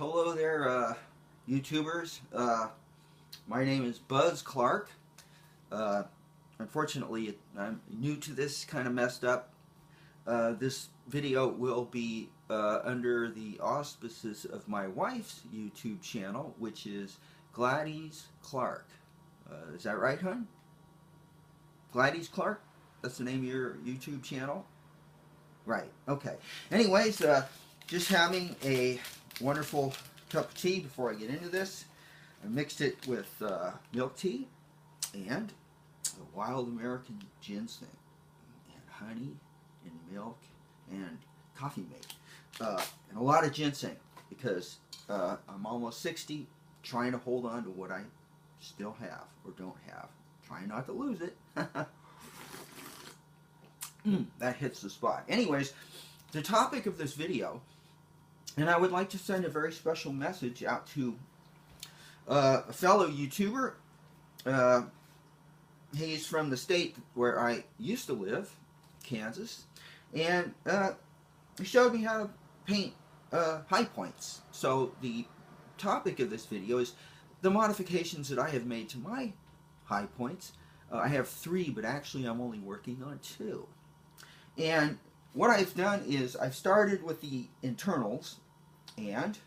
Hello there, YouTubers. My name is Buzz Clark. Uh, Unfortunately, I'm new to this, kind of messed up. This video will be under the auspices of my wife's YouTube channel, which is Gladys Clark. Is that right, hon? Gladys Clark? That's the name of your YouTube channel? Right, okay. Anyways, just having a wonderful cup of tea before I get into this. I mixed it with milk tea and a wild American ginseng and honey and milk and coffee mate and a lot of ginseng because I'm almost 60, trying to hold on to what I still have or don't have, trying not to lose it. That hits the spot. Anyways, the topic of this video, and I would like to send a very special message out to a fellow YouTuber. He's from the state where I used to live, Kansas, and he showed me how to paint high points. So the topic of this video is the modifications that I have made to my high points. I have 3, but actually I'm only working on 2. And what I've done is I've started with the internals, and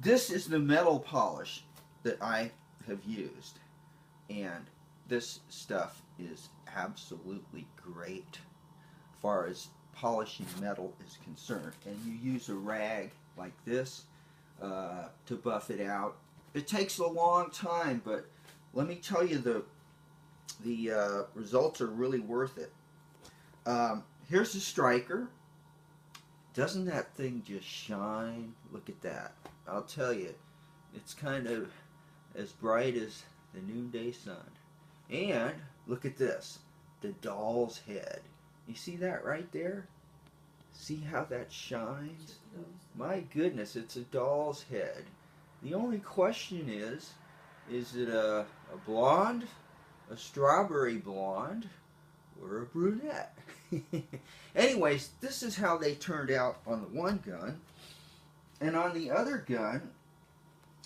this is the metal polish that I have used, and this stuff is absolutely great as far as polishing metal is concerned. And you use a rag like this to buff it out. It takes a long time, but let me tell you, the results are really worth it. Here's the striker. Doesn't that thing just shine? Look at that. I'll tell you, it's kind of as bright as the noonday sun. And look at this, the doll's head. You see that right there? See how that shines? My goodness, it's a doll's head. The only question is it a blonde, a strawberry blonde, or a brunette? Anyways, this is how they turned out on the one gun. And on the other gun,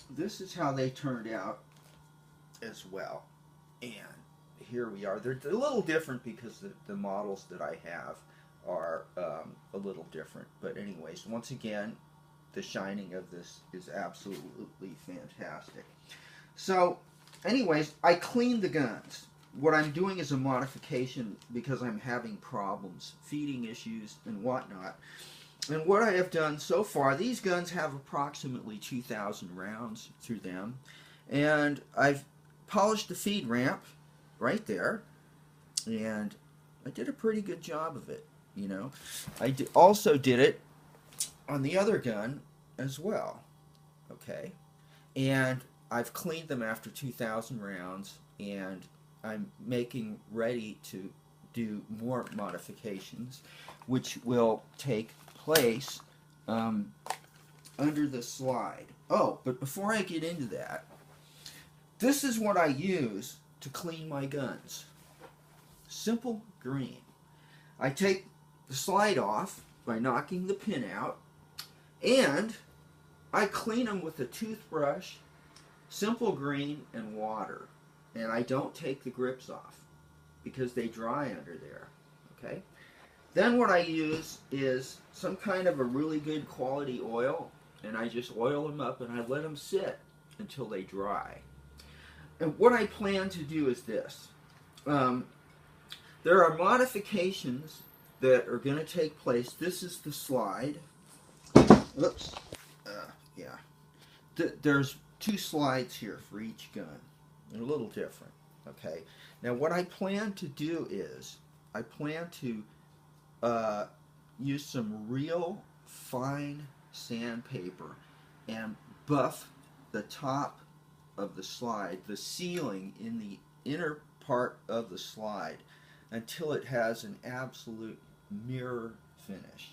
this is how they turned out as well. And here we are. They're a little different because the models that I have are a little different. But anyways, once again, the shining of this is absolutely fantastic. So, anyways, I cleaned the guns. What I'm doing is a modification because I'm having problems, feeding issues and whatnot. And what I have done so far, these guns have approximately 2,000 rounds through them. And I've polished the feed ramp right there. And I did a pretty good job of it, you know. I also did it on the other gun as well. Okay. And I've cleaned them after 2,000 rounds, and I'm making ready to do more modifications, which will take place under the slide. Oh, but before I get into that, this is what I use to clean my guns. Simple green. I take the slide off by knocking the pin out, and I clean them with a toothbrush, simple green, and water. And I don't take the grips off because they dry under there. Okay? Then what I use is some kind of a really good quality oil, and I just oil them up and I let them sit until they dry. And what I plan to do is this. There are modifications that are going to take place. This is the slide. Oops. Yeah. There's 2 slides here for each gun. They're a little different. Okay. Now what I plan to do is I plan to use some real fine sandpaper and buff the top of the slide, the ceiling in the inner part of the slide, until it has an absolute mirror finish.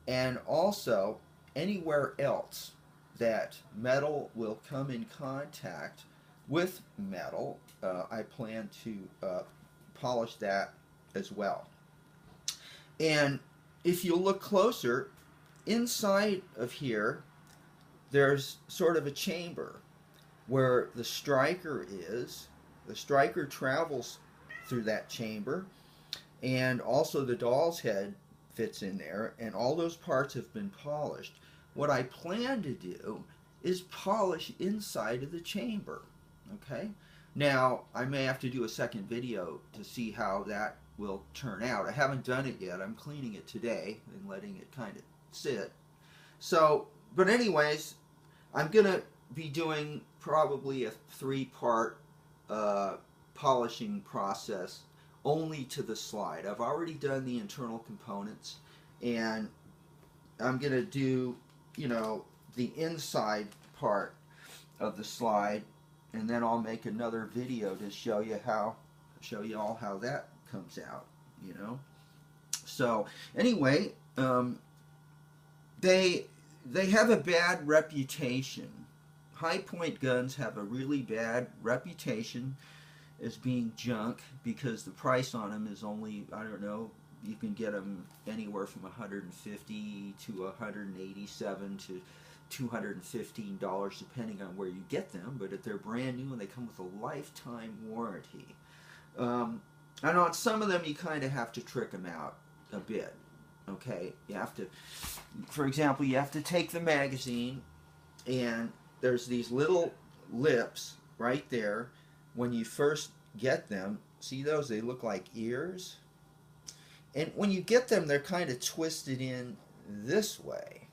And also anywhere else that metal will come in contact with metal, I plan to polish that as well. And if you look closer, inside of here there's sort of a chamber where the striker is. The striker travels through that chamber, and also the doll's head fits in there, and all those parts have been polished. What I plan to do is polish inside of the chamber. Okay? Now, I may have to do a second video to see how that will turn out. I haven't done it yet. I'm cleaning it today and letting it kind of sit. So, but anyways, I'm going to be doing probably a 3-part polishing process only to the slide. I've already done the internal components, and I'm going to do, you know, the inside part of the slide, and then I'll make another video to show you all how that comes out, you know. So anyway, they have a bad reputation. Hi-point guns have a really bad reputation as being junk because the price on them is only, I don't know, you can get them anywhere from $150 to $187 to $215 depending on where you get them, but if they're brand new and they come with a lifetime warranty. And on some of them you kind of have to trick them out a bit. Okay, you have to, for example, you have to take the magazine, and there's these little lips right there when you first get them. See those? They look like ears. And when you get them, they're kind of twisted in this way,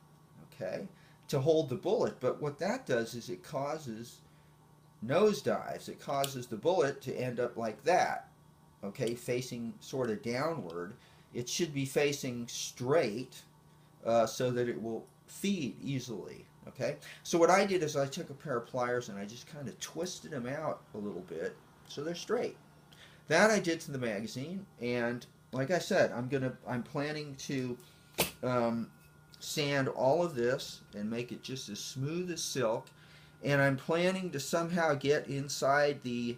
okay, to hold the bullet. But what that does is it causes nosedives. It causes the bullet to end up like that, okay, facing sort of downward. It should be facing straight so that it will feed easily, okay? So what I did is I took a pair of pliers and I just kind of twisted them out a little bit so they're straight. That I did to the magazine, and like I said, I'm planning to sand all of this and make it just as smooth as silk, and I'm planning to somehow get inside the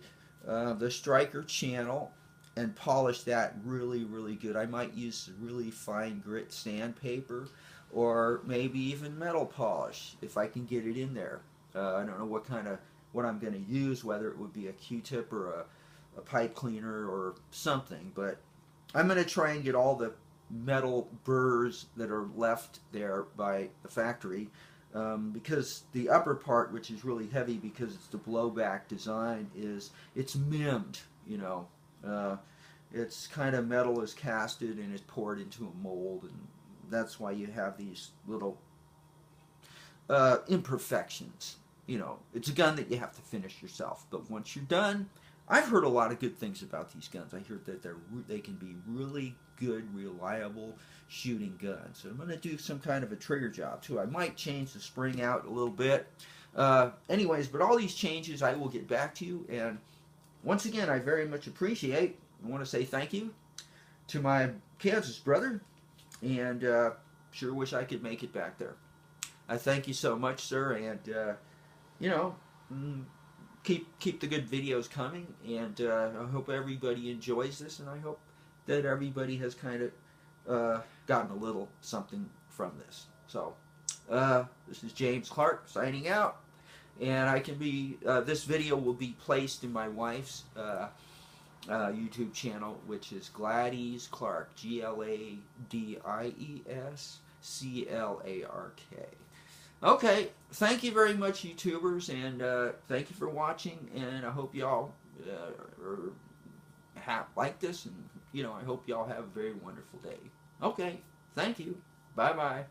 striker channel and polish that really, really good. I might use really fine grit sandpaper, or maybe even metal polish if I can get it in there. I don't know what I'm going to use, whether it would be a Q-tip or a pipe cleaner or something, but I'm going to try and get all the metal burrs that are left there by the factory, because the upper part, which is really heavy because it's the blowback design, it's mimmed, you know. It's kind of metal is casted and is poured into a mold, and that's why you have these little imperfections. You know, it's a gun that you have to finish yourself, but once you're done, I've heard a lot of good things about these guns. I heard that they can be really good, reliable shooting guns. So I'm going to do some kind of a trigger job too. I might change the spring out a little bit. Anyways, but all these changes I will get back to you, and once again, I very much appreciate. I want to say thank you to my Kansas brother, and sure wish I could make it back there. I thank you so much, sir, and you know, keep the good videos coming, and I hope everybody enjoys this, and I hope that everybody has kind of gotten a little something from this. So this is James Clark signing out, and I can be this video will be placed in my wife's YouTube channel, which is Gladys Clark, GLADIES CLARK. Okay, thank you very much, YouTubers, and thank you for watching, and I hope y'all like this, and you know, I hope y'all have a very wonderful day. Okay, thank you. Bye-bye.